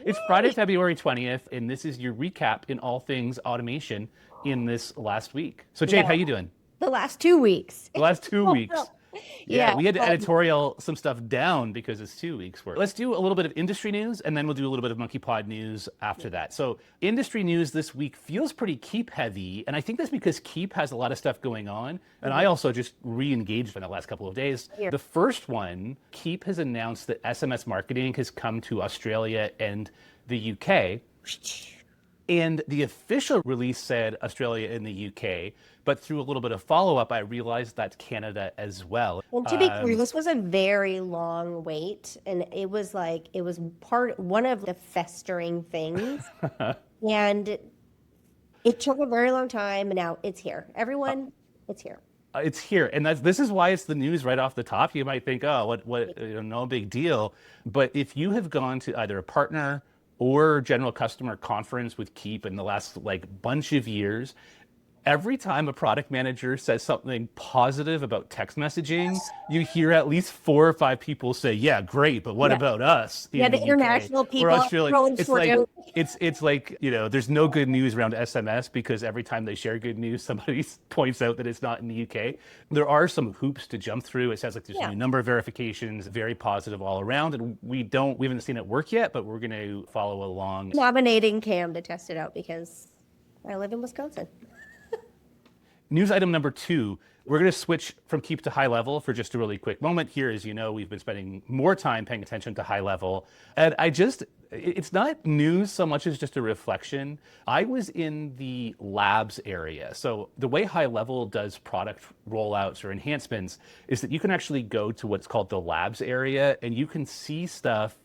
It's Friday, February 20th, and this is your recap in all things automation in this last week. So Jade, how you doing? The last 2 weeks. The last 2 weeks. Yeah, Yeah. we had to editorial some stuff down because it's 2 weeks worth. Let's do a little bit of industry news, and then we'll do a little bit of Monkeypod news after that. So industry news this week feels pretty Keap heavy, and I think that's because Keap has a lot of stuff going on, and I also just re-engaged in the last couple of days. Yeah. The first one, Keap has announced that SMS marketing has come to Australia and the UK. And the official release said Australia and the UK, but through a little bit of follow-up, I realized that's Canada as well. And to be clear, this was a very long wait, and it was one of the festering things, and it took a very long time. And now it's here. Everyone, it's here. It's here, and this is why it's the news right off the top. You might think, oh, what, no big deal. But if you have gone to either a partner or general customer conference with Keap in the last bunch of years, every time a product manager says something positive about text messaging, you hear at least 4 or 5 people say, "Yeah, great, but what about us?" Yeah, the international people It's like, there's no good news around SMS because every time they share good news, somebody points out that it's not in the UK. There are some hoops to jump through. It sounds like there's a new number of verifications, very positive all around, and we haven't seen it work yet, but we're going to follow along. Nominating Cam to test it out because I live in Wisconsin. News item number 2, we're going to switch from Keap to HighLevel for just a really quick moment here. As you know, we've been spending more time paying attention to HighLevel. And it's not news so much as just a reflection. I was in the labs area. So the way HighLevel does product rollouts or enhancements is that you can actually go to what's called the labs area, and you can see stuff,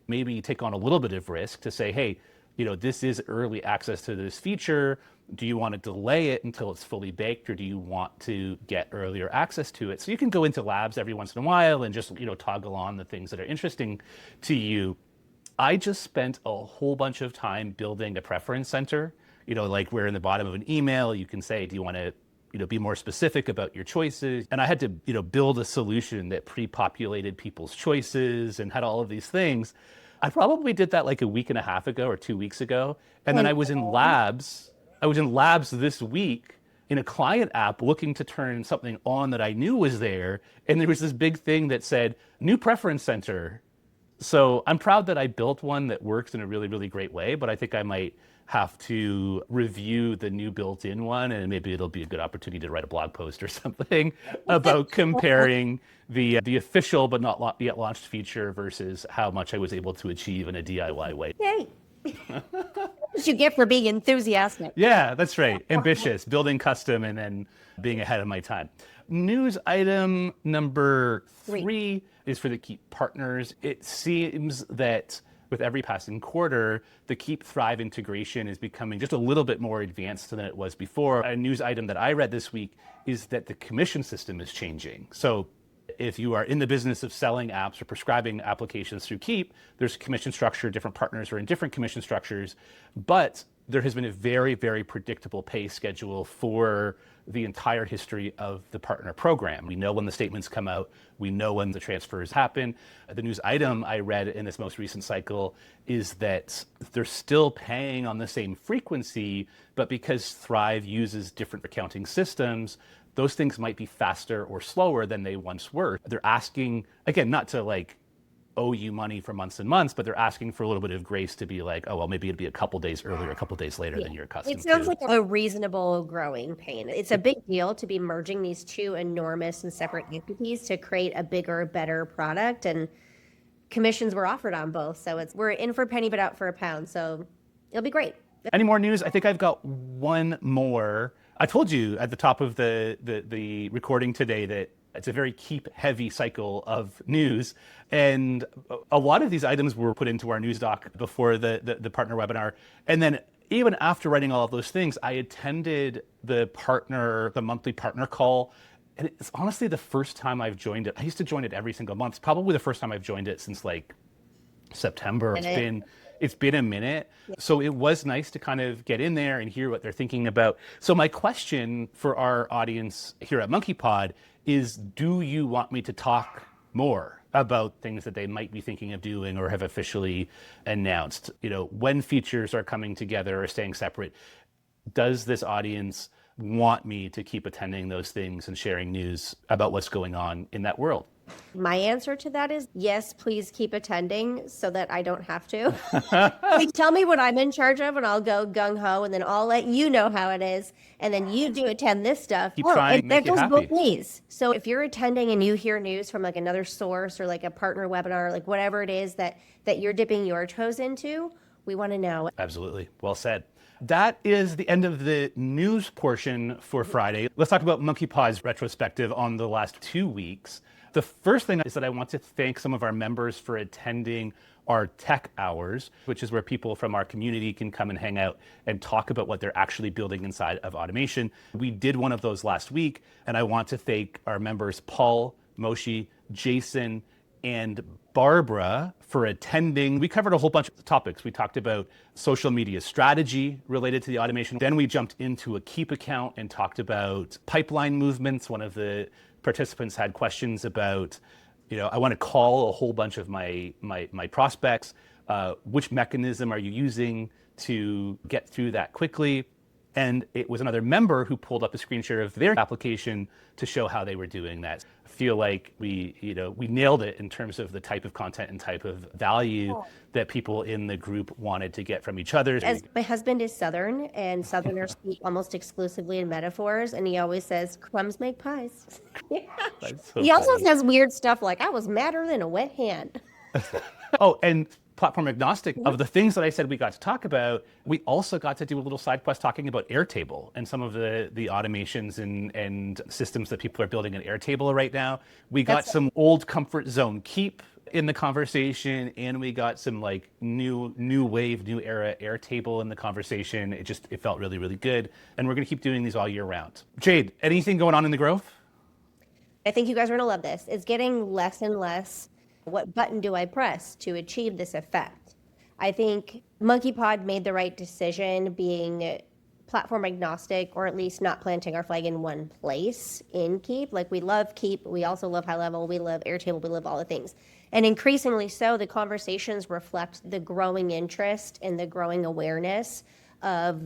maybe take on a little bit of risk to say, hey, this is early access to this feature. Do you want to delay it until it's fully baked, or do you want to get earlier access to it? So you can go into labs every once in a while and just, toggle on the things that are interesting to you. I just spent a whole bunch of time building a preference center, where in the bottom of an email, you can say, do you want to be more specific about your choices? And I had to, build a solution that pre-populated people's choices and had all of these things. I probably did that like a week and a half ago or 2 weeks ago. And then I was in labs this week in a client app looking to turn something on that I knew was there. And there was this big thing that said, new preference center. So I'm proud that I built one that works in a really, really great way, but I think I might have to review the new built-in one, and maybe it'll be a good opportunity to write a blog post or something about comparing the official but not yet launched feature versus how much I was able to achieve in a DIY way. Yay! What you get for being enthusiastic. Yeah, that's right. Ambitious, building custom, and then being ahead of my time. News item number 3 is for the Keap partners. It seems that with every passing quarter, the Keap Thrive integration is becoming just a little bit more advanced than it was before. A news item that I read this week is that the commission system is changing. So if you are in the business of selling apps or prescribing applications through Keap, there's a commission structure. Different partners are in different commission structures, but there has been a very, very predictable pay schedule for the entire history of the partner program. We know when the statements come out. We know when the transfers happen. The news item I read in this most recent cycle is that they're still paying on the same frequency, but because Thrive uses different accounting systems, those things might be faster or slower than they once were. They're asking, again, not to owe you money for months and months, but they're asking for a little bit of grace to be like, oh, well, maybe it'd be a couple days earlier, a couple days later than you're accustomed to. It sounds like a reasonable growing pain. It's a big deal to be merging these two enormous and separate entities to create a bigger, better product, and commissions were offered on both. So we're in for a penny, but out for a pound. So it'll be great. Any more news? I think I've got one more. I told you at the top of the recording today that it's a very Keap-heavy cycle of news. And a lot of these items were put into our news doc before the partner webinar. And then even after writing all of those things, I attended the monthly partner call. And it's honestly the first time I've joined it. I used to join it every single month. It's probably the first time I've joined it since September. It's been a minute. Yeah. So it was nice to kind of get in there and hear what they're thinking about. So my question for our audience here at Monkeypod is, do you want me to talk more about things that they might be thinking of doing or have officially announced. When features are coming together or staying separate, does this audience want me to keep attending those things and sharing news about what's going on in that world? My answer to that is yes, please keep attending so that I don't have to. Tell me what I'm in charge of and I'll go gung-ho, and then I'll let you know how it is. And then you do attend this stuff. Keep trying to and that make you goes happy. both ways. So if you're attending and you hear news from like another source or like a partner webinar, like whatever it is that you're dipping your toes into, we want to know. Absolutely. Well said. That is the end of the news portion for Friday. Let's talk about Monkeypod's retrospective on the last 2 weeks. The first thing is that I want to thank some of our members for attending our tech hours, which is where people from our community can come and hang out and talk about what they're actually building inside of automation. We did one of those last week, and I want to thank our members Paul, Moshi, Jason, and Barbara for attending. We covered a whole bunch of topics. We talked about social media strategy related to the automation. Then we jumped into a Keap account and talked about pipeline movements. One of the participants had questions about, I want to call a whole bunch of my prospects. Which mechanism are you using to get through that quickly? And it was another member who pulled up a screen share of their application to show how they were doing that. I feel like we nailed it in terms of the type of content and type of value that people in the group wanted to get from each other. As my husband is Southern, and Southerners speak almost exclusively in metaphors, and he always says, crumbs make pies. He also says weird stuff like, I was madder than a wet hand. Oh, and platform agnostic, of the things that I said we got to talk about, we also got to do a little side quest talking about Airtable and some of the automations and systems that people are building in Airtable right now. We got some old comfort zone Keap in the conversation, and we got some like new wave, new era Airtable in the conversation. It felt really, really good. And we're going to keep doing these all year round. Jade, anything going on in the Grove? I think you guys are going to love this. It's getting less and less. What button do I press to achieve this effect? I think Monkeypod made the right decision being platform agnostic, or at least not planting our flag in one place in Keap. Like, we love Keap, we also love HighLevel, we love Airtable, we love all the things. And increasingly so, the conversations reflect the growing interest and the growing awareness of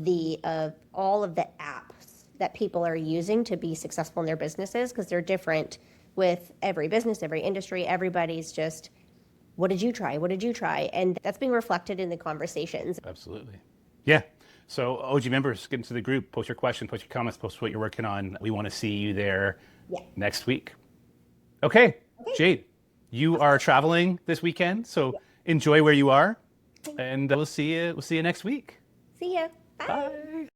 all of the apps that people are using to be successful in their businesses, because they're different with every business, every industry. Everybody's just, what did you try? What did you try? And that's being reflected in the conversations. Absolutely. Yeah. So OG members, get into the group, post your question, post your comments, post what you're working on. We want to see you there next week. Okay. Jade, you are traveling this weekend, so enjoy where you are, and we'll see you next week. See ya. Bye.